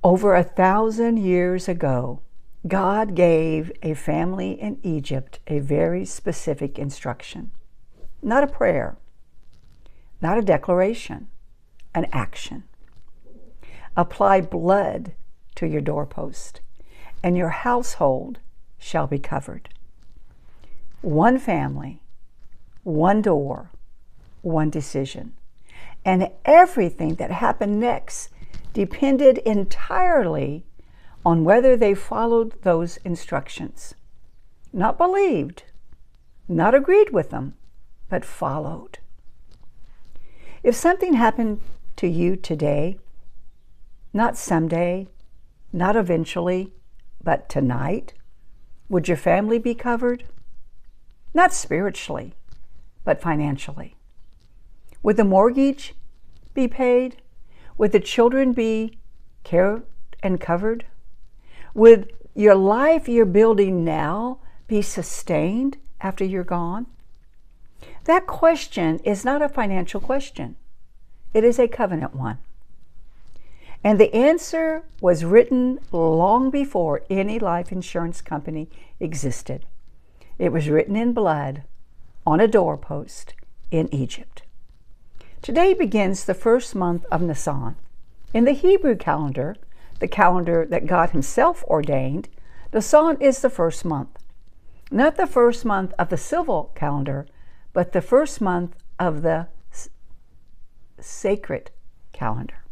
Over 1,000 years ago, God gave a family in Egypt a very specific instruction. Not a prayer, not a declaration, an action. Apply blood to your doorpost, and your household shall be covered. One family, one door, one decision. And everything that happened next depended entirely on whether they followed those instructions. Not believed, not agreed with them, but followed. If something happened to you today, not someday, not eventually, but tonight, would your family be covered? Not spiritually, but financially. Would the mortgage be paid? Would the children be cared and covered? Would your life you're building now be sustained after you're gone? That question is not a financial question. It is a covenant one. And the answer was written long before any life insurance company existed. It was written in blood on a doorpost in Egypt. Today begins the first month of Nisan. In the Hebrew calendar, the calendar that God Himself ordained, Nisan is the first month. Not the first month of the civil calendar, but the first month of the sacred calendar.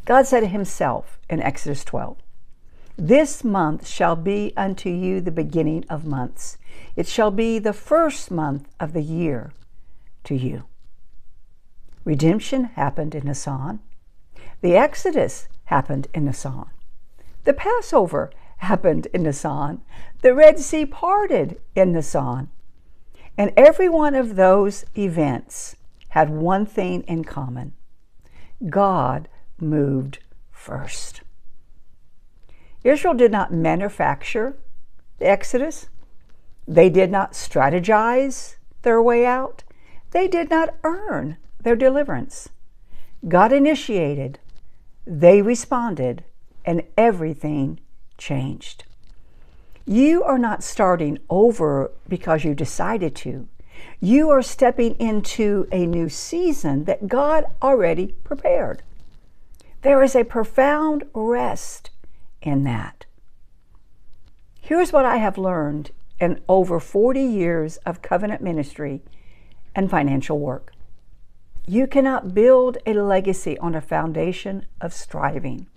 God said Himself in Exodus 12, "This month shall be unto you the beginning of months. It shall be the first month of the year to you." Redemption happened in Nisan. The Exodus happened in Nisan. The Passover happened in Nisan. The Red Sea parted in Nisan. And every one of those events had one thing in common. God moved first. Israel did not manufacture the Exodus. They did not strategize their way out. They did not earn their deliverance. God initiated, they responded, and everything changed. You are not starting over because you decided to. You are stepping into a new season that God already prepared. There is a profound rest in that. Here's what I have learned in over 40 years of covenant ministry and financial work. You cannot build a legacy on a foundation of striving.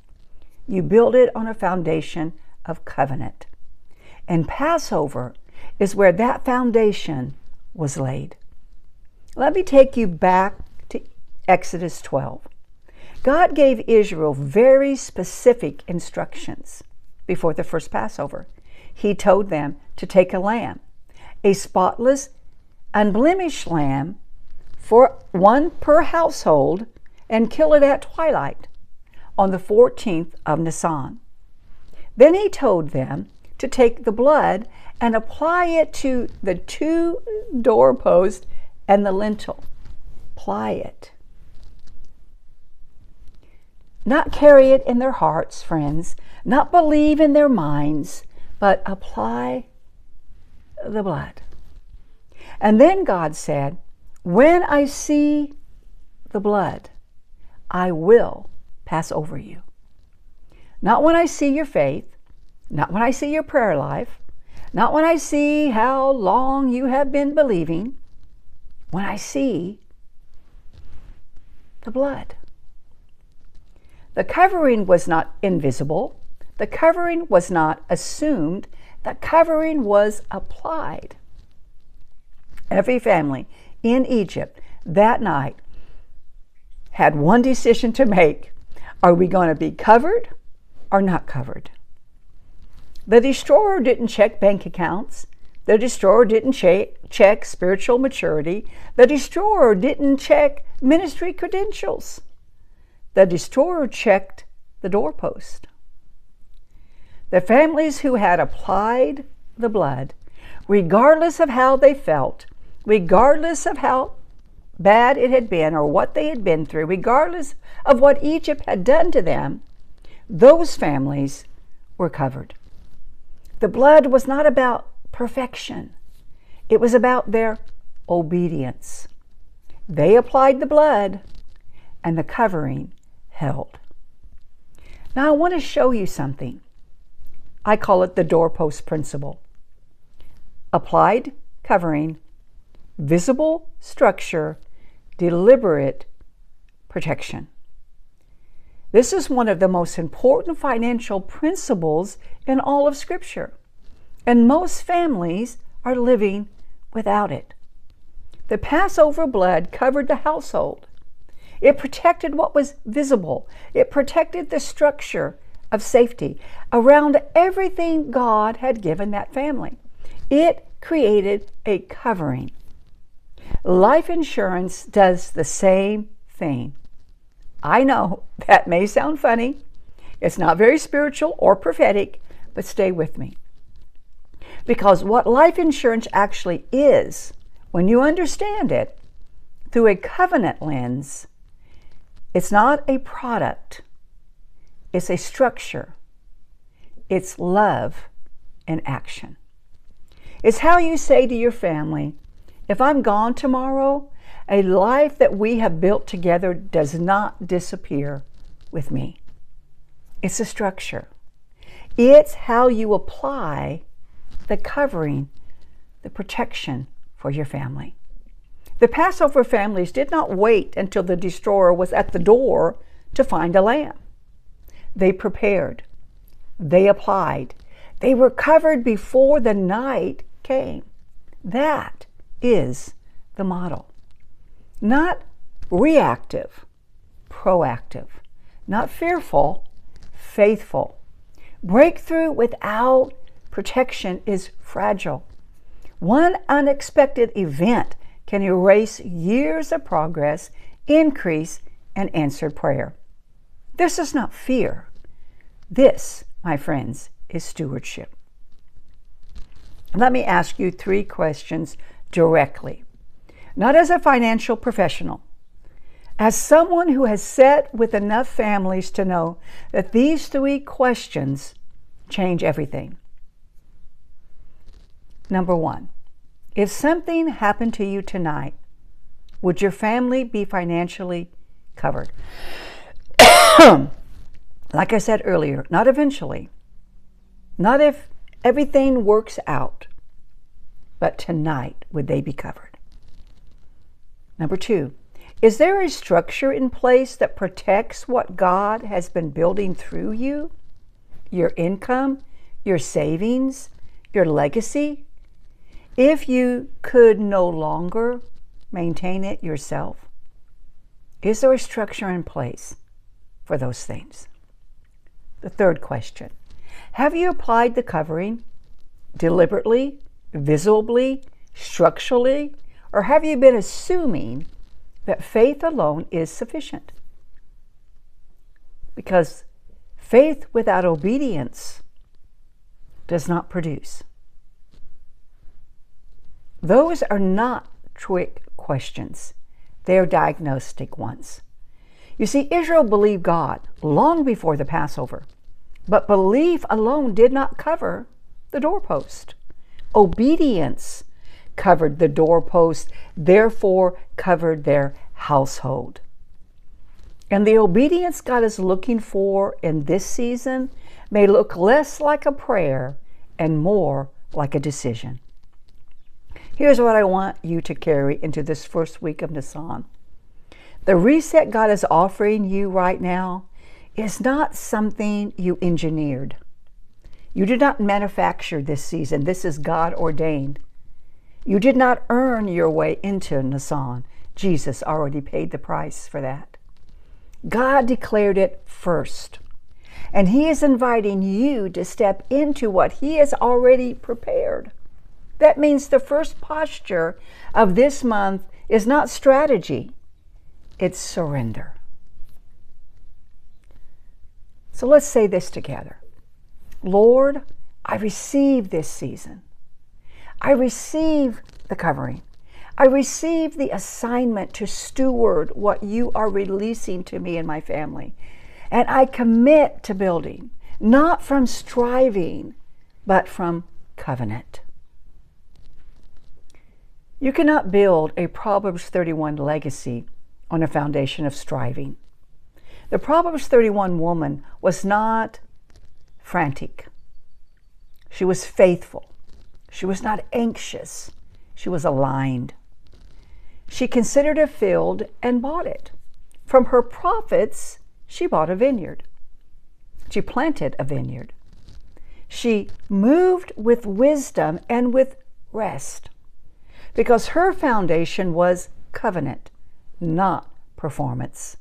You build it on a foundation of covenant. And Passover is where that foundation was laid. Let me take you back to Exodus 12. God gave Israel very specific instructions before the first Passover. He told them to take a lamb, a spotless, unblemished lamb, for one per household, and kill it at twilight on the 14th of Nisan. Then He told them to take the blood and apply it to the two doorposts and the lintel. Apply it. Not carry it in their hearts, friends. Not believe in their minds, but apply the blood. And then God said, "When I see the blood, I will pass over you." Not when I see your faith, not when I see your prayer life, not when I see how long you have been believing, when I see the blood. The covering was not invisible. The covering was not assumed. The covering was applied. Every family in Egypt that night had one decision to make. Are we going to be covered or not covered? The destroyer didn't check bank accounts. The destroyer didn't check spiritual maturity. The destroyer didn't check ministry credentials. The destroyer checked the doorpost. The families who had applied the blood, regardless of how they felt, regardless of how bad it had been or what they had been through, regardless of what Egypt had done to them, those families were covered. The blood was not about perfection. It was about their obedience. They applied the blood, and the covering held. Now I want to show you something. I call it the doorpost principle. Applied covering, visible structure, deliberate protection. This is one of the most important financial principles in all of Scripture, and most families are living without it. The Passover blood covered the household. It protected what was visible. It protected the structure of safety around everything God had given that family. It created a covering. Life insurance does the same thing. I know that may sound funny. It's not very spiritual or prophetic, but stay with me. Because what life insurance actually is, when you understand it through a covenant lens, it's not a product. It's a structure. It's love in action. It's how you say to your family, if I'm gone tomorrow, a life that we have built together does not disappear with me. It's a structure. It's how you apply the covering, the protection for your family. The Passover families did not wait until the destroyer was at the door to find a lamb. They prepared. They applied. They were covered before the night came. That is the model. Not reactive, proactive. Not fearful, faithful. Breakthrough without protection is fragile. One unexpected event can erase years of progress, increase, and answered prayer. This is not fear. This, my friends, is stewardship. Let me ask you 3 questions directly, not as a financial professional, as someone who has sat with enough families to know that these 3 questions change everything. Number 1, if something happened to you tonight, would your family be financially covered? Like I said earlier, not eventually, not if everything works out, but tonight would they be covered? Number 2, is there a structure in place that protects what God has been building through you? Your income, your savings, your legacy? If you could no longer maintain it yourself, is there a structure in place for those things? The 3rd question, have you applied the covering deliberately, visibly, structurally, or have you been assuming that faith alone is sufficient? Because faith without obedience does not produce. Those are not trick questions. They are diagnostic ones. You see, Israel believed God long before the Passover, but belief alone did not cover the doorpost. Obedience covered the doorpost, therefore covered their household. And the obedience God is looking for in this season may look less like a prayer and more like a decision. Here's what I want you to carry into this first week of Nisan. The reset God is offering you right now is not something you engineered. You did not manufacture this season. This is God ordained. You did not earn your way into Nisan. Jesus already paid the price for that. God declared it first. And He is inviting you to step into what He has already prepared. That means the first posture of this month is not strategy, it's surrender. So let's say this together. Lord, I receive this season. I receive the covering. I receive the assignment to steward what you are releasing to me and my family. And I commit to building, not from striving, but from covenant. You cannot build a Proverbs 31 legacy on a foundation of striving. The Proverbs 31 woman was not frantic. She was faithful. She was not anxious. She was aligned. She considered a field and bought it. From her profits, she bought a vineyard. She planted a vineyard. She moved with wisdom and with rest, because her foundation was covenant, not performance.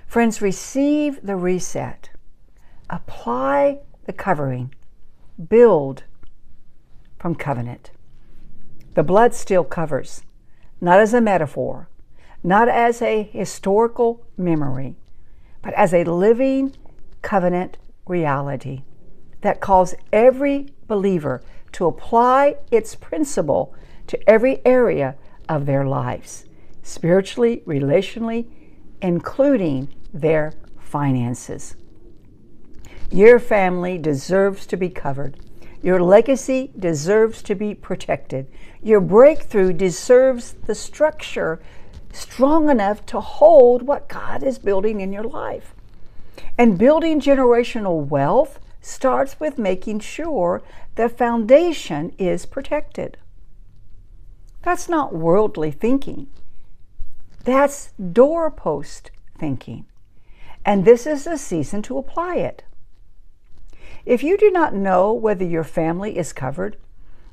Friends, receive the reset. Apply the covering. Build from covenant. The blood still covers, not as a metaphor, not as a historical memory, but as a living covenant reality that calls every believer to apply its principle to every area of their lives, spiritually, relationally, including their finances. Your family deserves to be covered. Your legacy deserves to be protected. Your breakthrough deserves the structure strong enough to hold what God is building in your life. And building generational wealth starts with making sure the foundation is protected. That's not worldly thinking. That's doorpost thinking. And this is the season to apply it. If you do not know whether your family is covered,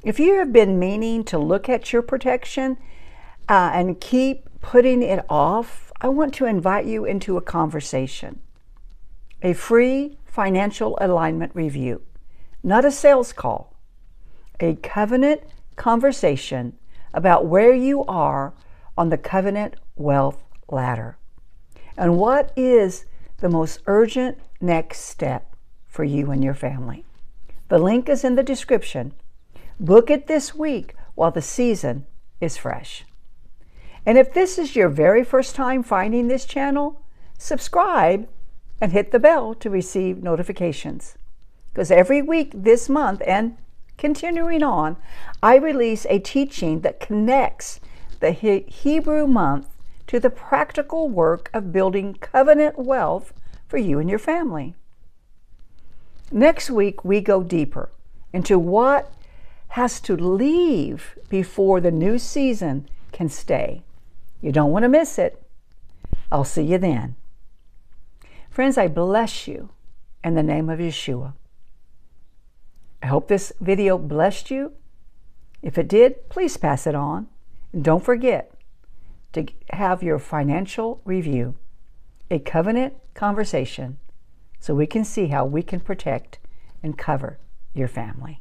if you have been meaning to look at your protection and keep putting it off, I want to invite you into a conversation. A free financial alignment review, not a sales call. A covenant conversation about where you are on the covenant wealth ladder. And what is the most urgent next step for you and your family? The link is in the description. Book it this week while the season is fresh. And if this is your very first time finding this channel, subscribe and hit the bell to receive notifications. Because every week this month and continuing on, I release a teaching that connects the Hebrew month to the practical work of building covenant wealth for you and your family. Next week, we go deeper into what has to leave before the new season can stay. You don't want to miss it. I'll see you then. Friends, I bless you in the name of Yeshua. I hope this video blessed you. If it did, please pass it on. And don't forget to have your financial review, a covenant conversation, so we can see how we can protect and cover your family.